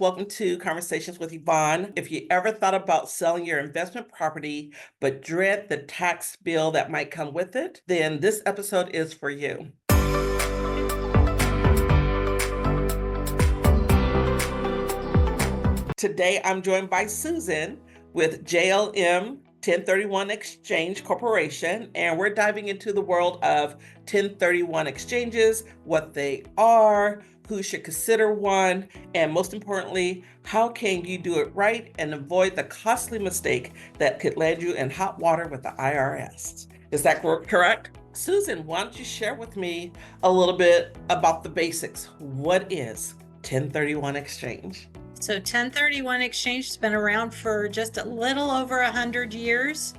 Welcome to Conversations with Evonne. If you ever thought about selling your investment property but dread the tax bill that might come with it, then this episode is for you. Today, I'm joined by Susan with JLM 1031 Exchange Corporation, and we're diving into the world of 1031 exchanges, what they are, who should consider one, and most importantly, how can you do it right and avoid the costly mistake that could land you in hot water with the IRS. Is that correct? Susan, why don't you share with me a little bit about the basics? What is 1031 exchange? So 1031 exchange has been around for just a little over 100 years.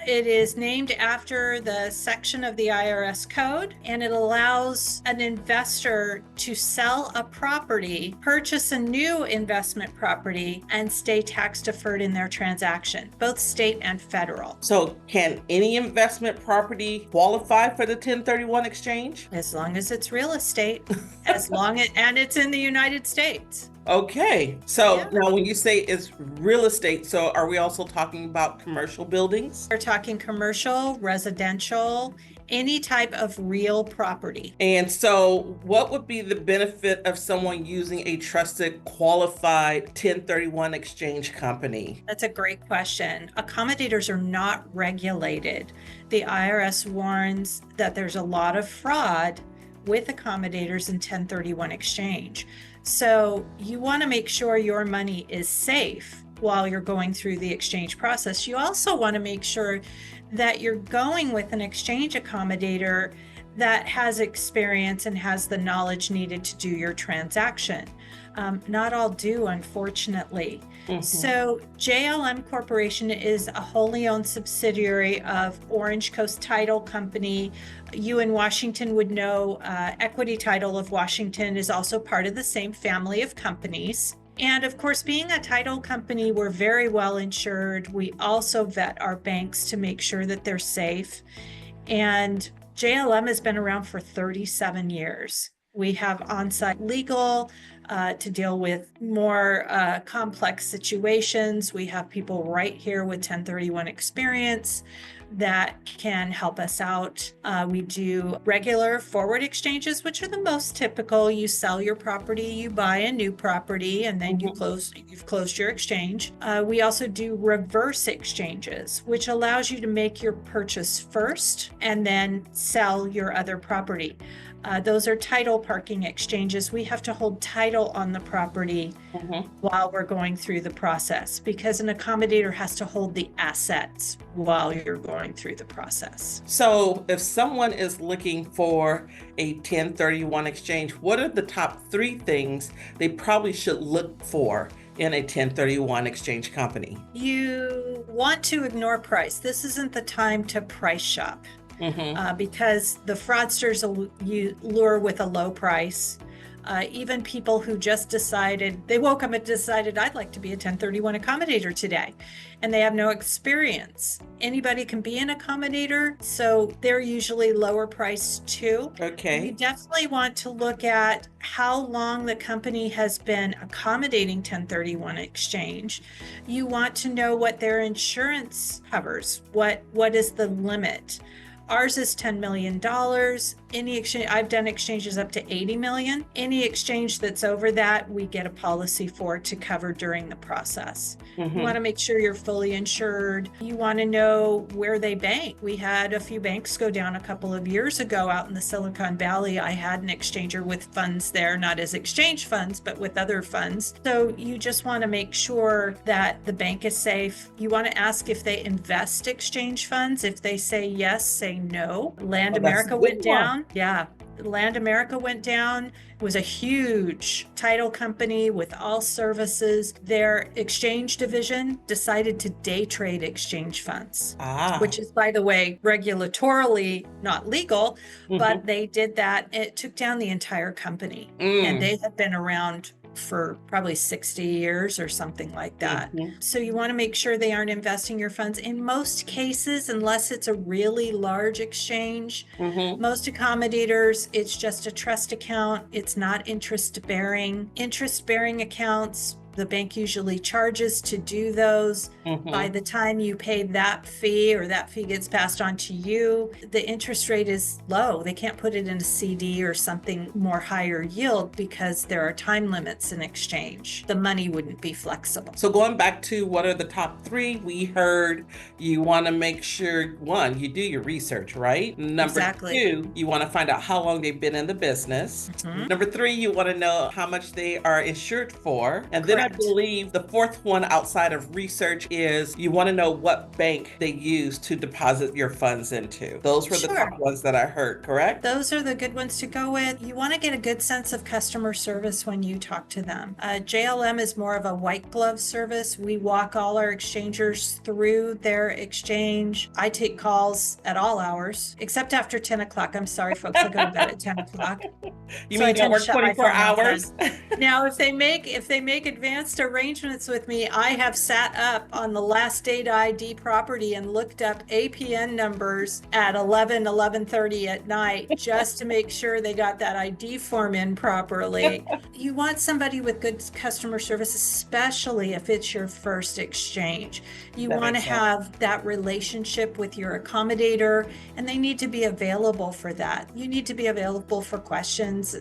It is named after the section of the IRS code, and it allows an investor to sell a property, purchase a new investment property, and stay tax deferred in their transaction, both state and federal. So can any investment property qualify for the 1031 exchange? As long as it's real estate, and it's in the United States. Okay, so Now when you say it's real estate, so are we also talking about commercial buildings? We're talking commercial, residential, any type of real property. And so what would be the benefit of someone using a trusted, qualified 1031 exchange company? That's a great question. Accommodators are not regulated. The IRS warns that there's a lot of fraud with accommodators in 1031 exchange. So you want to make sure your money is safe while you're going through the exchange process. You also want to make sure that you're going with an exchange accommodator that has experience and has the knowledge needed to do your transaction. Not all do, unfortunately. So JLM Corporation is a wholly owned subsidiary of Orange Coast Title Company. You in Washington would know Equity Title of Washington is also part of the same family of companies. And of course, being a title company, we're very well insured. We also vet our banks to make sure that they're safe. And JLM has been around for 37 years. We have on-site legal to deal with more complex situations. We have people right here with 1031 experience that can help us out. We do regular forward exchanges, which are the most typical. You sell your property, you buy a new property, and then you've closed your exchange. We also do reverse exchanges, which allows you to make your purchase first and then sell your other property. Those are title parking exchanges. We have to hold title on the property while we're going through the process, because an accommodator has to hold the assets while you're going through the process. So if someone is looking for a 1031 exchange, what are the top 3 things they probably should look for in a 1031 exchange company? You want to ignore price. This isn't the time to price shop. Because the fraudsters lure with a low price. Even people who just they woke up and decided, I'd like to be a 1031 accommodator today, and they have no experience. Anybody can be an accommodator, so they're usually lower priced too. Okay. You definitely want to look at how long the company has been accommodating 1031 exchange. You want to know what their insurance covers. What is the limit? Ours is $10 million. Any exchange, I've done exchanges up to 80 million. Any exchange that's over that, we get a policy for to cover during the process. You want to make sure you're fully insured. You want to know where they bank. We had a few banks go down a couple of years ago out in the Silicon Valley. I had an exchanger with funds there, not as exchange funds, but with other funds. So you just want to make sure that the bank is safe. You want to ask if they invest exchange funds. If they say yes, say no. Land America went down. Yeah. Land America went down. It was a huge title company with all services. Their exchange division decided to day trade exchange funds, which is, by the way, regulatorily not legal, but they did that. It took down the entire company, and they have been around for probably 60 years or something like that. Mhm. So you want to make sure they aren't investing your funds. In most cases, unless it's a really large exchange, Mhm. most accommodators, it's just a trust account. It's not interest bearing. Interest bearing accounts, the bank usually charges to do those. By Mhm. the time you pay that fee or that fee gets passed on to you, the interest rate is low. They can't put it in a CD or something more higher yield because there are time limits in exchange. The money wouldn't be flexible. So going back to what are the top three, we heard you want to make sure, one, you do your research, right? Number Exactly. two, you want to find out how long they've been in the business. Mhm. Number three, you want to know how much they are insured for. And then I Correct. believe the fourth one outside of research is you want to know what bank they use to deposit your funds into. Those were the Sure. top ones that I heard, correct? Those are the good ones to go with. You want to get a good sense of customer service when you talk to them. JLM is more of a white glove service. We walk all our exchangers through their exchange. I take calls at all hours, except after 10 o'clock. I'm sorry, folks, I go to bed at 10 o'clock. You So mean I you don't tend to work shut my 24 phone off then. hours? Now, if they make advanced arrangements with me, I have sat up on the last data ID property and looked up APN numbers at 11:30 at night just to make sure they got that ID form in properly. You want somebody with good customer service, especially if it's your first exchange. You That want to makes sense. have that relationship with your accommodator, and they need to be available for that. You need to be available for questions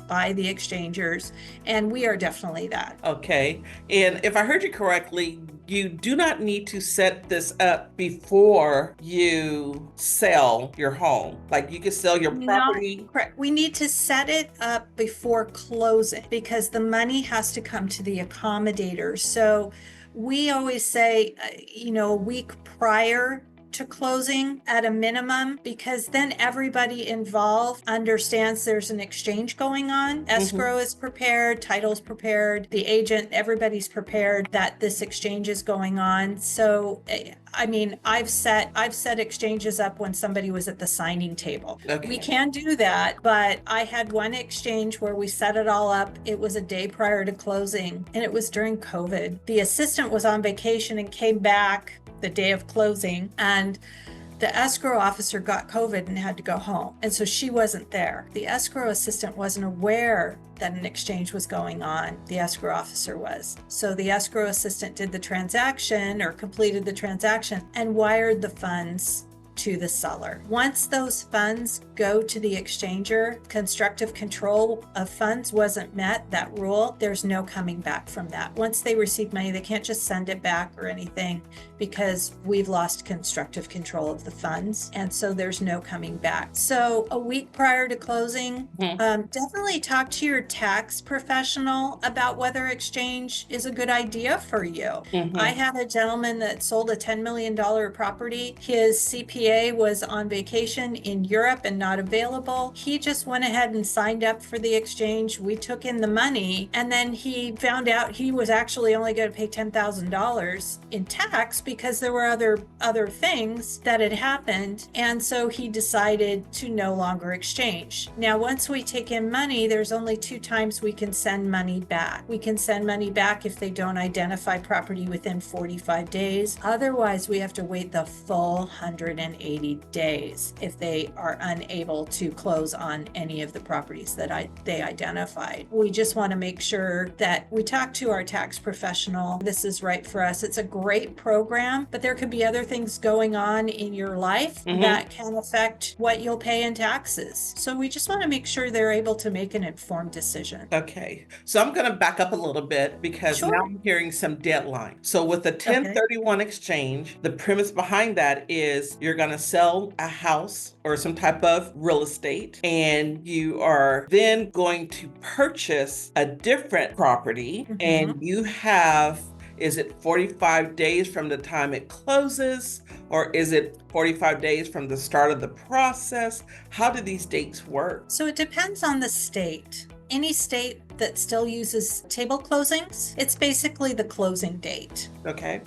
by the exchangers, and we are definitely that. Okay. And if I heard you correctly, you do not need to set this up before you sell your home. Like you can sell your No, property. correct. We need to set it up before closing because the money has to come to the accommodator. So we always say, a week prior to closing at a minimum, because then everybody involved understands there's an exchange going on. Escrow is prepared, title's prepared, the agent, everybody's prepared that this exchange is going on. So I mean, I've set exchanges up when somebody was at the signing table. Okay. We can do that, but I had one exchange where we set it all up. It was a day prior to closing, and it was during COVID. The assistant was on vacation and came back the day of closing, and the escrow officer got COVID and had to go home. And so she wasn't there. The escrow assistant wasn't aware that an exchange was going on. The escrow officer was. So the escrow assistant did the transaction or completed the transaction and wired the funds to the seller. Once those funds go to the exchanger, constructive control of funds wasn't met, that rule, there's no coming back from that. Once they receive money, they can't just send it back or anything because we've lost constructive control of the funds. And so there's no coming back. So a week prior to closing, definitely talk to your tax professional about whether exchange is a good idea for you. I had a gentleman that sold a $10 million property. His CPA was on vacation in Europe and not available. He just went ahead and signed up for the exchange. We took in the money, and then he found out he was actually only going to pay $10,000 in tax because there were other things that had happened. And so he decided to no longer exchange. Now, once we take in money, there's only 2 times we can send money back. We can send money back if they don't identify property within 45 days. Otherwise, we have to wait the full 180 days if they are unable to close on any of the properties that they identified. We just want to make sure that we talk to our tax professional. This is right for us. It's a great program, but there could be other things going on in your life that can affect what you'll pay in taxes. So we just want to make sure they're able to make an informed decision. Okay. So I'm going to back up a little bit because Sure. now I'm hearing some deadline. So with the 1031 exchange, the premise behind that is you're going to sell a house or some type of real estate, and you are then going to purchase a different property, and you have, is it 45 days from the time it closes, or is it 45 days from the start of the process? How do these dates work? So it depends on the state. Any state that still uses table closings. It's basically the closing date. Okay.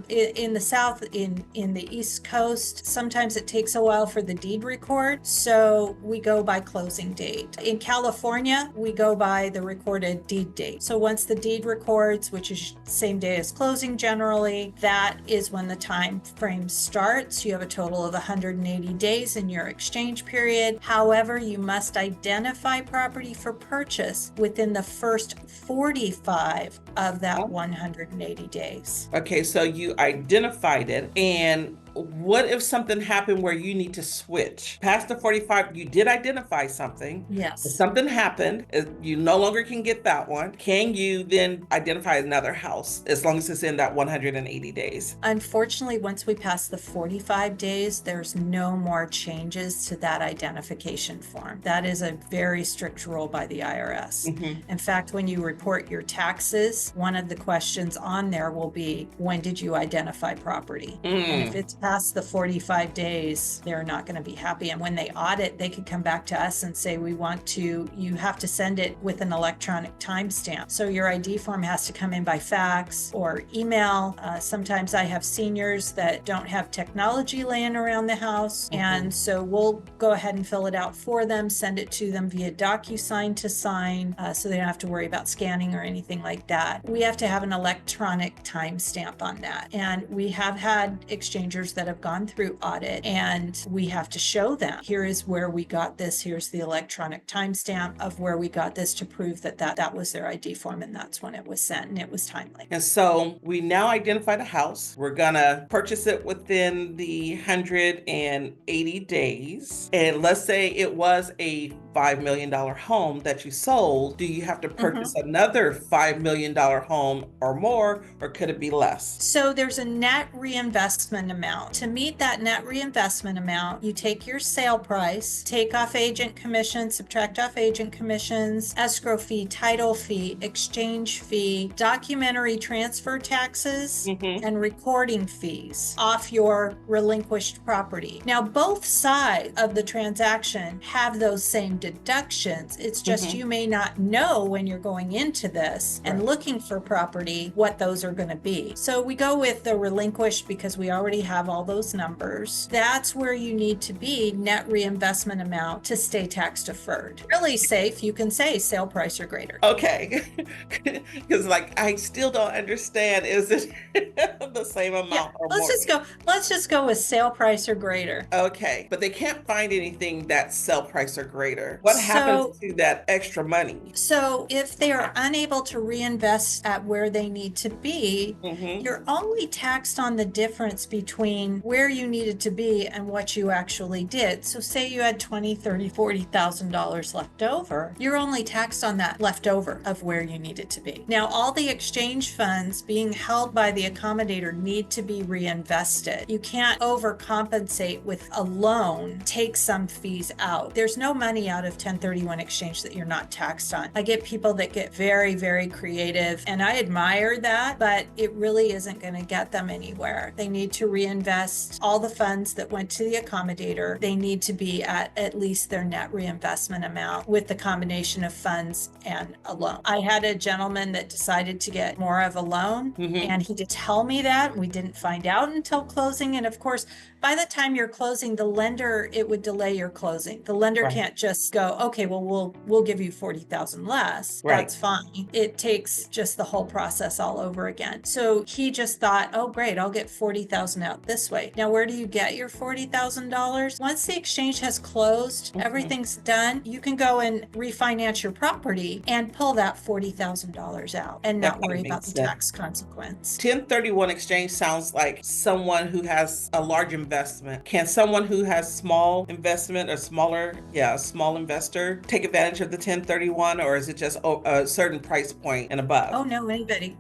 In the South, in the East Coast, sometimes it takes a while for the deed record, so we go by closing date. In California, we go by the recorded deed date. So once the deed records, which is same day as closing generally, that is when the time frame starts. You have a total of 180 days in your exchange period. However, you must identify property for purchase within the first 45 of that 180 days. Okay, so you identified it, and what if something happened where you need to switch? Past the 45, you did identify something. Yes. If something happened, you no longer can get that one. Can you then identify another house as long as it's in that 180 days? Unfortunately, once we pass the 45 days, there's no more changes to that identification form. That is a very strict rule by the IRS. In fact, when you report your taxes, one of the questions on there will be, when did you identify property? And if it's past the 45 days, they're not going to be happy. And when they audit, they could come back to us and say, you have to send it with an electronic timestamp. So your ID form has to come in by fax or email. Sometimes I have seniors that don't have technology laying around the house. And so we'll go ahead and fill it out for them, send it to them via DocuSign to sign, so they don't have to worry about scanning or anything like that. We have to have an electronic timestamp on that. And we have had exchangers that have gone through audit, and we have to show them, here is where we got this, here's the electronic timestamp of where we got this to prove that was their ID form, and that's when it was sent, and it was timely. And so we now identified a house. We're gonna purchase it within the 180 days. And let's say it was a $5 million home that you sold. Do you have to purchase another $5 million home or more, or could it be less? So there's a net reinvestment amount. To meet that net reinvestment amount, you take your sale price, take off agent commissions, subtract off agent commissions, escrow fee, title fee, exchange fee, documentary transfer taxes, and recording fees off your relinquished property. Now, both sides of the transaction have those same deductions. It's just you may not know when you're going into this and looking for property what those are going to be. So we go with the relinquished because we already have all those numbers. That's where you need to be net reinvestment amount to stay tax deferred. Really safe, you can say sale price or greater. Okay, because I still don't understand, is it the same amount or more? Let's just go with sale price or greater. Okay, but they can't find anything that's sale price or greater. What happens to that extra money? So if they are unable to reinvest at where they need to be, you're only taxed on the difference between where you needed to be and what you actually did. So say you had $20,000, $30,000, $40,000 left over, you're only taxed on that leftover of where you needed to be. Now, all the exchange funds being held by the accommodator need to be reinvested. You can't overcompensate with a loan, take some fees out. There's no money out of 1031 exchange that you're not taxed on. I get people that get very, very creative, and I admire that, but it really isn't going to get them anywhere. They need to reinvest all the funds that went to the accommodator. They need to be at least their net reinvestment amount with the combination of funds and a loan. I had a gentleman that decided to get more of a loan, and he did tell me that. We didn't find out until closing. And of course, by the time you're closing, the lender, it would delay your closing. The lender can't just go, okay, well, we'll give you 40,000 less. That's fine. It takes just the whole process all over again. So he just thought, oh, great, I'll get 40,000 out this way. Now, where do you get your $40,000? Once the exchange has closed, everything's done, you can go and refinance your property and pull that $40,000 out and not worry about the tax consequence. 1031 exchange sounds like someone who has a large investment. Can someone who has small investment or small investor take advantage of the 1031, or is it just a certain price point and above? Oh no, anybody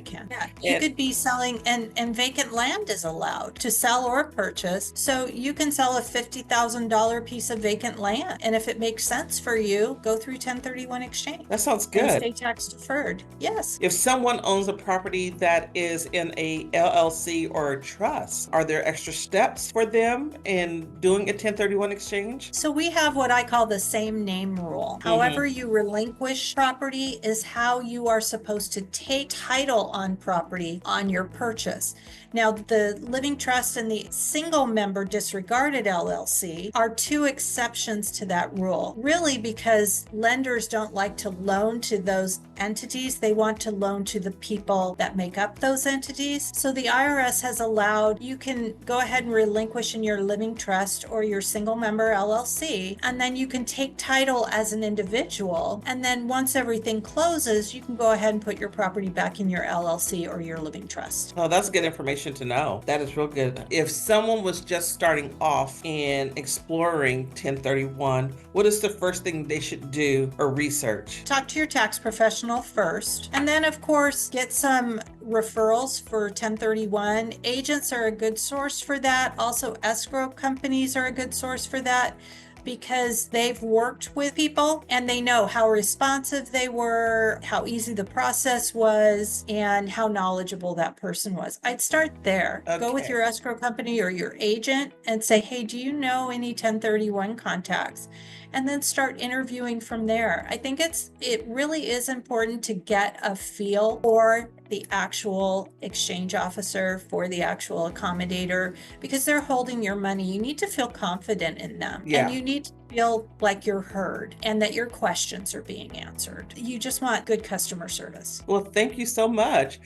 can. Yeah, you could be selling, and vacant land is allowed to sell or purchase. So you can sell a $50,000 piece of vacant land, and if it makes sense for you, go through 1031 exchange. That sounds good. And stay tax deferred. Yes. If someone owns a property that is in a LLC or a trust, are there extra steps for them in doing a 1031 exchange? So we have what I call the same name rule. However you relinquish property is how you are supposed to take title on property on your purchase. Now, the living trust and the single member disregarded LLC are two exceptions to that rule. Really, because lenders don't like to loan to those entities, they want to loan to the people that make up those entities. So the IRS has allowed you can go ahead and relinquish in your living trust or your single member LLC, and then you can take title as an individual. And then once everything closes, you can go ahead and put your property back in your LLC or your living trust. Oh, that's good information to know. That is real good. If someone was just starting off in exploring 1031, what is the first thing they should do or research? Talk to your tax professional first, and then of course get some referrals for 1031. Agents are a good source for that. Also, escrow companies are a good source for that, because they've worked with people and they know how responsive they were, how easy the process was, and how knowledgeable that person was. I'd start there. Go with Okay. your escrow company or your agent and say, hey, do you know any 1031 contacts? And then start interviewing from there. I think it really is important to get a feel for the actual exchange officer, for the actual accommodator, because they're holding your money. You need to feel confident in them. Yeah. And you need to feel like you're heard and that your questions are being answered. You just want good customer service. Well, thank you so much.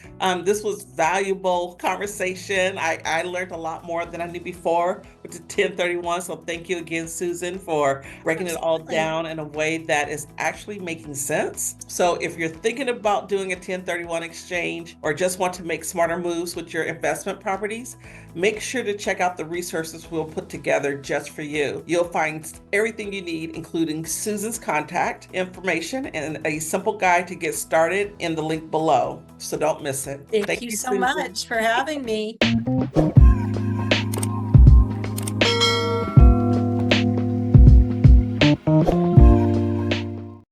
This was valuable conversation. I learned a lot more than I knew before with the 1031. So thank you again, Susan, for breaking it all down in a way that is actually making sense. So if you're thinking about doing a 1031 exchange or just want to make smarter moves with your investment properties, make sure to check out the resources we'll put together just for you. You'll find everything you need, including Susan's contact information and a simple guide to get started in the link below. So don't miss it. Thank you so Susan. much for having me.